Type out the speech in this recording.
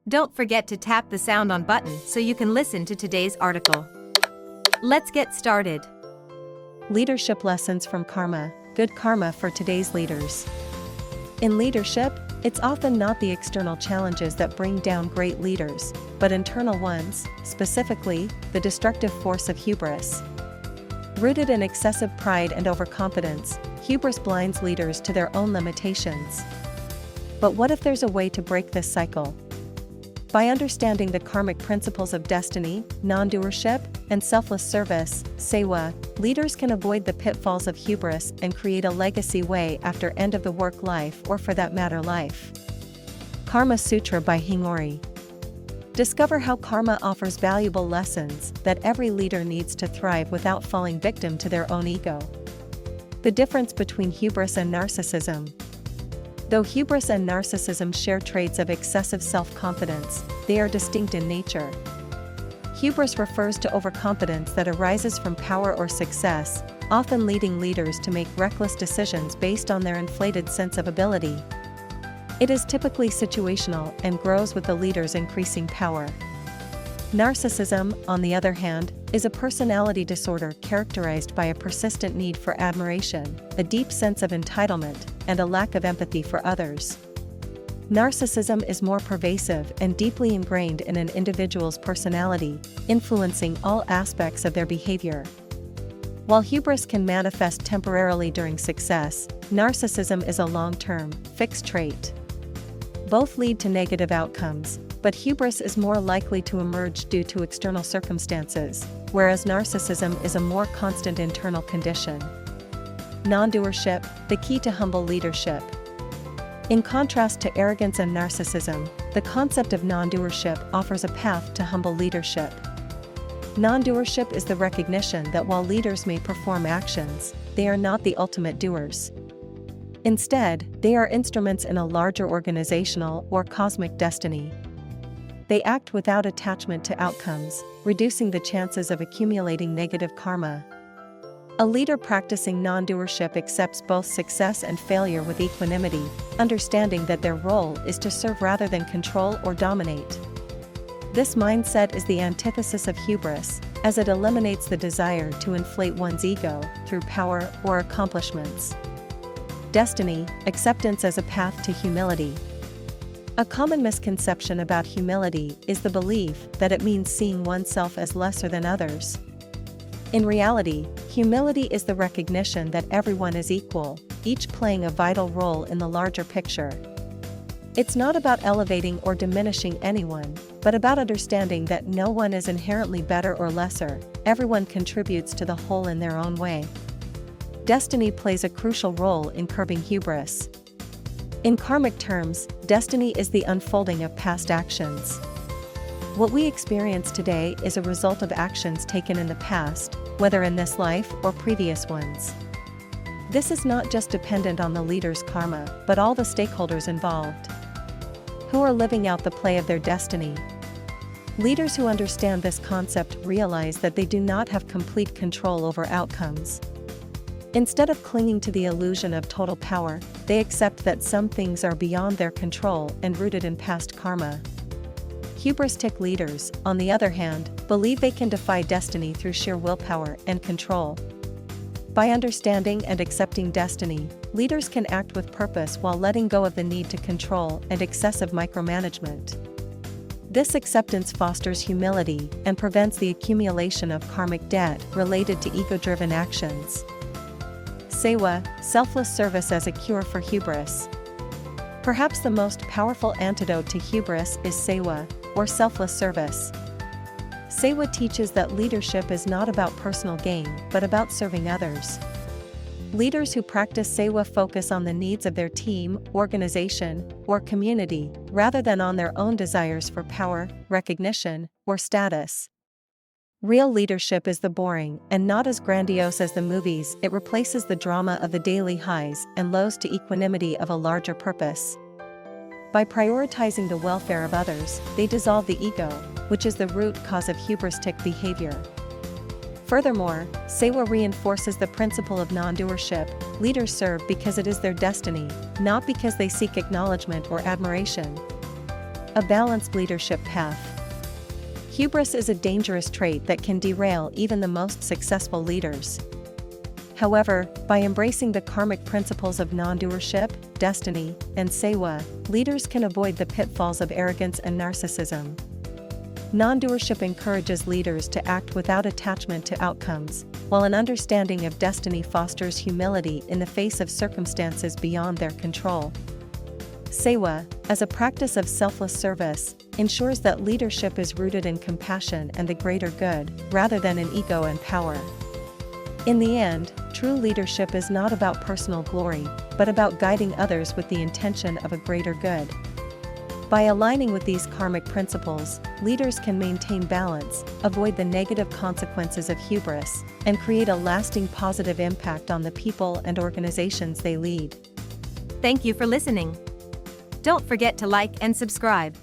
Don't forget to tap the sound on button so you can listen to today's article. Let's get started. Leadership lessons from karma, good karma for today's leaders. In leadership, it's often not the external challenges that bring down great leaders, but internal ones, specifically, the destructive force of hubris. Rooted in excessive pride and overconfidence, hubris blinds leaders to their own limitations. But what if there's a way to break this cycle? By understanding the karmic principles of destiny, non-doership, and selfless service, 𝐢𝐬𝐧'𝐭, leaders can avoid the pitfalls of hubris and create a legacy way after end-of-the-work life, or for that matter life. Karma Sutra by 𝐢𝐬𝐧'𝐭. Discover how karma offers valuable lessons that every leader needs to thrive without falling victim to their own ego. The difference between hubris and narcissism. Though hubris and narcissism share traits of excessive self-confidence, they are distinct in nature. Hubris refers to overconfidence that arises from power or success, often leading leaders to make reckless decisions based on their inflated sense of ability. It is typically situational and grows with the leader's increasing power. Narcissism, on the other hand, is a personality disorder characterized by a persistent need for admiration, a deep sense of entitlement, and a lack of empathy for others. Narcissism is more pervasive and deeply ingrained in an individual's personality, influencing all aspects of their behavior. While hubris can manifest temporarily during success, narcissism is a long-term, fixed trait. Both lead to negative outcomes, but hubris is more likely to emerge due to external circumstances, whereas narcissism is a more constant internal condition. Non-doership, the key to humble leadership. In contrast to arrogance and narcissism, the concept of non-doership offers a path to humble leadership. Non-doership is the recognition that while leaders may perform actions, they are not the ultimate doers. Instead, they are instruments in a larger organizational or cosmic destiny. They act without attachment to outcomes, reducing the chances of accumulating negative karma. A leader practicing non-doership accepts both success and failure with equanimity, understanding that their role is to serve rather than control or dominate. This mindset is the antithesis of hubris, as it eliminates the desire to inflate one's ego through power or accomplishments. Destiny, acceptance as a path to humility. A common misconception about humility is the belief that it means seeing oneself as lesser than others. In reality, humility is the recognition that everyone is equal, each playing a vital role in the larger picture. It's not about elevating or diminishing anyone, but about understanding that no one is inherently better or lesser, everyone contributes to the whole in their own way. Destiny plays a crucial role in curbing hubris. In karmic terms, destiny is the unfolding of past actions. What we experience today is a result of actions taken in the past, whether in this life or previous ones. This is not just dependent on the leader's karma, but all the stakeholders involved, who are living out the play of their destiny. Leaders who understand this concept realize that they do not have complete control over outcomes. Instead of clinging to the illusion of total power, they accept that some things are beyond their control and rooted in past karma. Hubristic leaders, on the other hand, believe they can defy destiny through sheer willpower and control. By understanding and accepting destiny, leaders can act with purpose while letting go of the need to control and excessive micromanagement. This acceptance fosters humility and prevents the accumulation of karmic debt related to ego-driven actions. 𝐢𝐬𝐧'𝐭, selfless service as a cure for hubris. Perhaps the most powerful antidote to hubris is 𝐢𝐬𝐧'𝐭, or selfless service. 𝐢𝐬𝐧'𝐭 teaches that leadership is not about personal gain, but about serving others. Leaders who practice 𝐢𝐬𝐧'𝐭 focus on the needs of their team, organization, or community, rather than on their own desires for power, recognition, or status. Real leadership is the boring and not as grandiose as the movies. It replaces the drama of the daily highs and lows to equanimity of a larger purpose. By prioritizing the welfare of others, they dissolve the ego, which is the root cause of hubristic behavior. Furthermore, 𝐢𝐬𝐧'𝐭 reinforces the principle of non-doership. Leaders serve because it is their destiny, not because they seek acknowledgement or admiration. A balanced leadership path. Hubris is a dangerous trait that can derail even the most successful leaders. However, by embracing the karmic principles of non-doership, destiny, and 𝐢𝐬𝐧'𝐭, leaders can avoid the pitfalls of arrogance and narcissism. Non-doership encourages leaders to act without attachment to outcomes, while an understanding of destiny fosters humility in the face of circumstances beyond their control. 𝐢𝐬𝐧'𝐭, as a practice of selfless service, ensures that leadership is rooted in compassion and the greater good, rather than in ego and power. In the end, true leadership is not about personal glory, but about guiding others with the intention of a greater good. By aligning with these karmic principles, leaders can maintain balance, avoid the negative consequences of hubris, and create a lasting positive impact on the people and organizations they lead. Thank you for listening. Don't forget to like and subscribe.